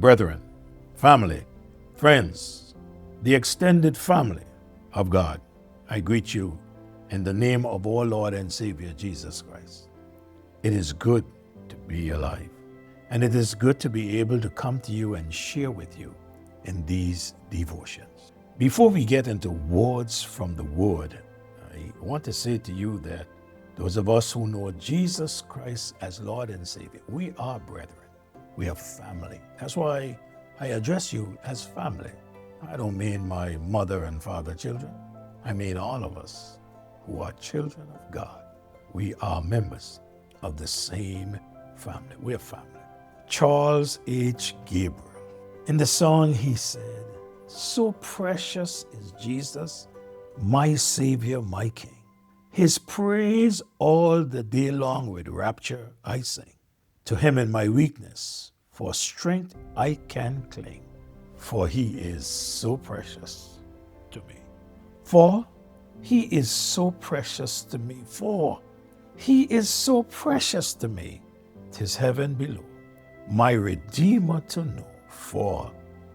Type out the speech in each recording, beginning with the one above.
brethren, family, friends, the extended family of God, I greet you in the name of our Lord and Savior Jesus Christ. It is good to be alive, and it is good to be able to come to you and share with you in these devotions. Before we get into words from the Word, I want to say to you that those of us who know Jesus Christ as Lord and Savior, we are brethren. We are family. That's why I address you as family. I don't mean my mother and father children. I mean all of us who are children of God. We are members of the same family. We're family. Charles H. Gabriel. In the song he said, "So precious is Jesus, my Savior, my King. His praise all the day long with rapture I sing. To him in my weakness, for strength I can cling. For he is so precious to me. For he is so precious to me. For he is so precious to me. 'Tis heaven below, my Redeemer to know. For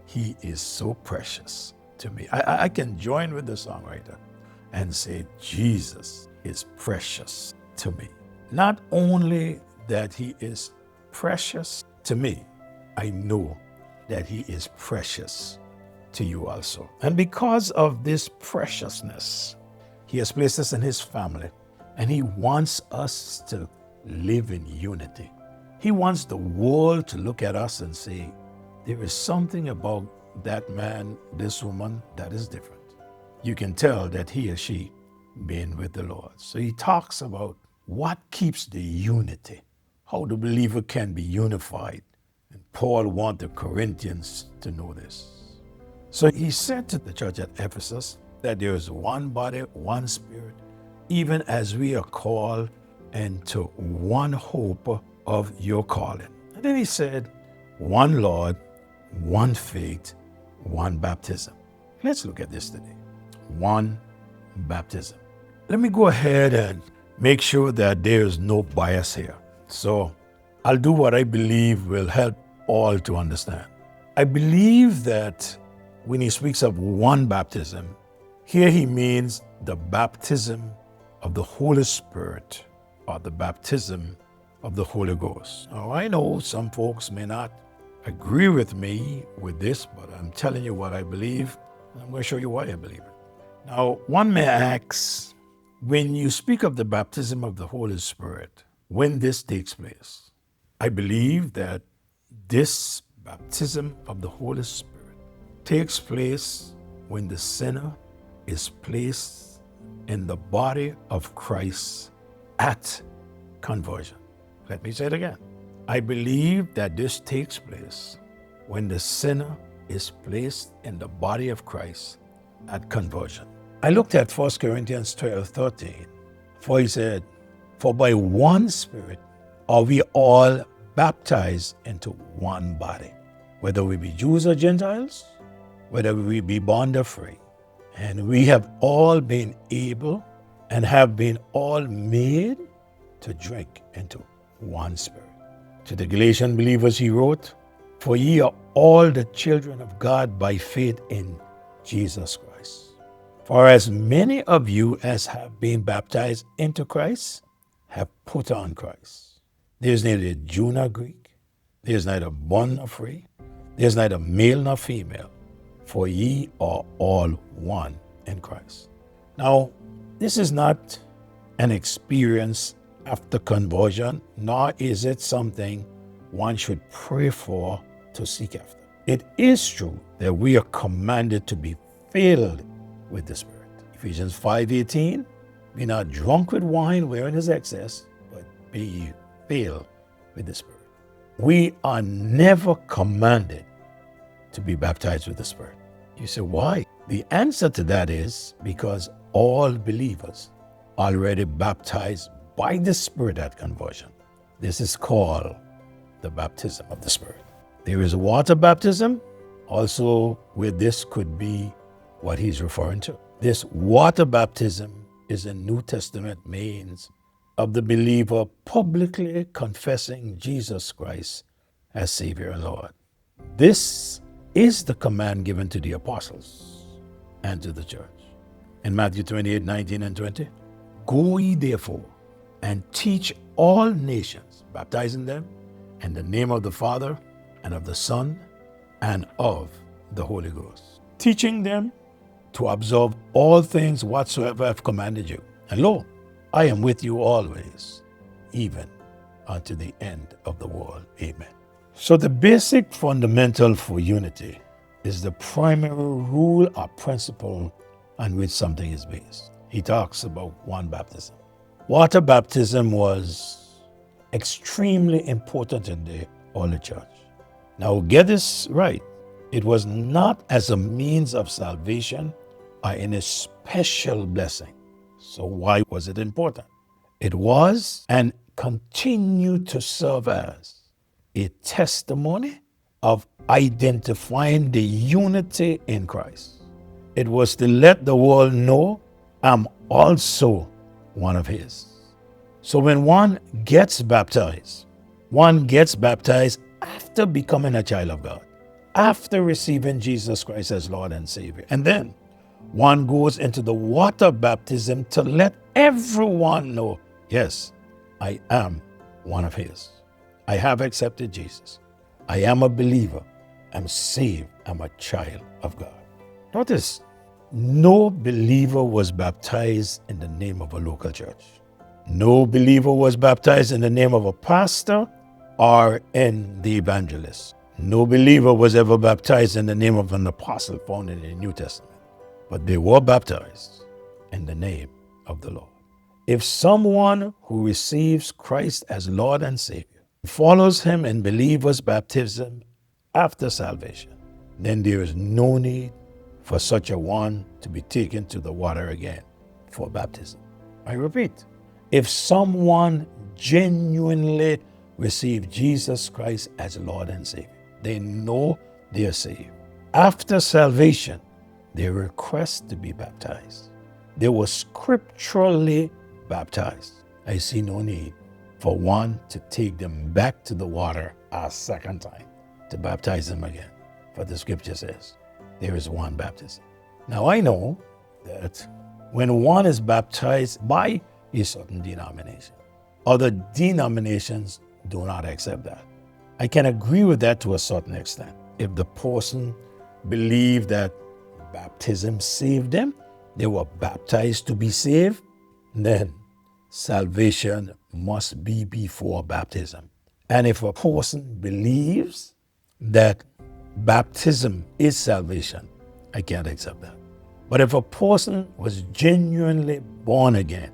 he is so precious to me." I can join with the songwriter and say, Jesus is precious to me. Not only that he is precious to me, I know that he is precious to you also. And because of this preciousness, he has placed us in his family, and he wants us to live in unity. He wants the world to look at us and say, there is something about that man, this woman, that is different. You can tell that he or she been with the Lord. So he talks about what keeps the unity, how the believer can be unified. And Paul wants the Corinthians to know this. So he said to the church at Ephesus that there is one body, one spirit, even as we are called into one hope of your calling. And then he said, one Lord, one faith, one baptism. Let's look at this today. One baptism. Let me go ahead and make sure that there is no bias here. So I'll do what I believe will help all to understand. I believe that when he speaks of one baptism, here he means the baptism of the Holy Spirit or the baptism of the Holy Ghost. Now, I know some folks may not agree with me with this, but I'm telling you what I believe, and I'm going to show you why I believe it. Now, one may ask, when you speak of the baptism of the Holy Spirit, when this takes place, I believe that this baptism of the Holy Spirit takes place when the sinner is placed in the body of Christ at conversion. Let me say it again. I believe that this takes place when the sinner is placed in the body of Christ at conversion. I looked at 1 Corinthians 12:13, for he said, "For by one Spirit are we all baptized into one body, whether we be Jews or Gentiles, whether we be bond or free. And we have all been able and have been all made to drink into one Spirit." To the Galatian believers he wrote, "For ye are all the children of God by faith in Jesus Christ. For as many of you as have been baptized into Christ have put on Christ. There is neither Jew nor Greek, there is neither bond nor free, there is neither male nor female, for ye are all one in Christ." Now, this is not an experience after conversion, nor is it something one should pray for to seek after. It is true that we are commanded to be filled with the Spirit. Ephesians 5:18, "Be not drunk with wine wherein is excess, but be ye filled with the Spirit." We are never commanded to be baptized with the Spirit. You say, why? The answer to that is because all believers are already baptized by the Spirit at conversion. This is called the baptism of the Spirit. There is water baptism, also where this could be what he's referring to. This water baptism is a New Testament means of the believer publicly confessing Jesus Christ as Savior and Lord. This is the command given to the apostles and to the church. In Matthew 28, 19 and 20, go ye therefore and teach all nations, baptizing them in the name of the Father and of the Son and of the Holy Ghost, teaching them to observe all things whatsoever I have commanded you. And lo, I am with you always, even unto the end of the world. Amen. So the basic fundamental for unity is the primary rule or principle on which something is based. He talks about one baptism. Water baptism was extremely important in the early church. Now get this right. It was not as a means of salvation or in a special blessing. So why was it important? It was and continued to serve as a testimony of identifying the unity in Christ. It was to let the world know I'm also one of His. So when one gets baptized after becoming a child of God, after receiving Jesus Christ as Lord and Savior. And then one goes into the water baptism to let everyone know, yes, I am one of His. I have accepted Jesus. I am a believer. I'm saved. I'm a child of God. Notice, no believer was baptized in the name of a local church. No believer was baptized in the name of a pastor or in the evangelist. No believer was ever baptized in the name of an apostle found in the New Testament. But they were baptized in the name of the Lord. If someone who receives Christ as Lord and Savior follows Him in believer's baptism after salvation, then there is no need for such a one to be taken to the water again for baptism. I repeat, if someone genuinely received Jesus Christ as Lord and Savior, they know they are saved. After salvation, they request to be baptized. They were scripturally baptized. I see no need for one to take them back to the water a second time to baptize them again. For the scripture says, there is one baptism. Now I know that when one is baptized by a certain denomination, other denominations do not accept that. I can agree with that to a certain extent. If the person believed that baptism saved them, they were baptized to be saved, then salvation must be before baptism. And if a person believes that baptism is salvation, I can't accept that. But if a person was genuinely born again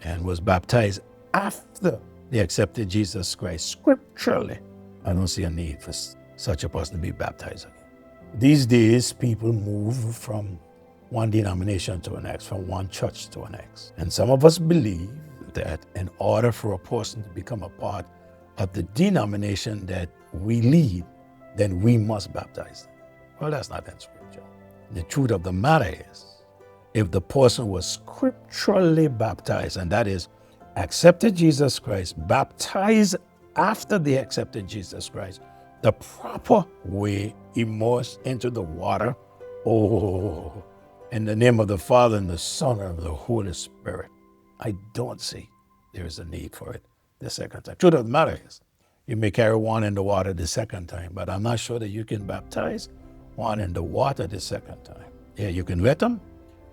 and was baptized after they accepted Jesus Christ scripturally, I don't see a need for such a person to be baptized again. These days, people move from one denomination to the next, from one church to the next. And some of us believe that in order for a person to become a part of the denomination that we lead, then we must baptize them. Well, that's not in Scripture. The truth of the matter is, if the person was scripturally baptized, and that is, accepted Jesus Christ, baptized after they accepted Jesus Christ, the proper way, immersed into the water, in the name of the Father and the Son and of the Holy Spirit, I don't see there is a need for it the second time. Truth of the matter is, you may carry one in the water the second time, but I'm not sure that you can baptize one in the water the second time. Yeah, you can wet them.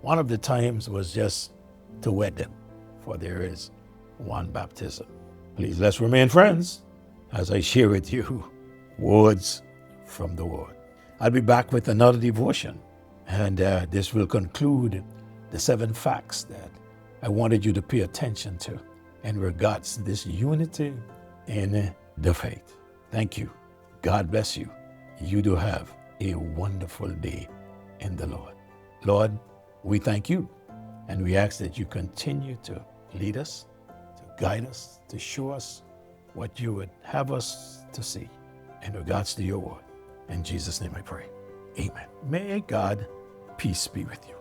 One of the times was just to wet them, for there is one baptism. Please, let's remain friends as I share with you words from the Word. I'll be back with another devotion, and this will conclude the 7 facts that I wanted you to pay attention to in regards to this unity in the faith. Thank you. God bless you. You do have a wonderful day in the Lord. Lord, we thank you, and we ask that you continue to lead us, to guide us, to show us what you would have us to see in regards to your word. In Jesus' name I pray. Amen. May God, peace be with you.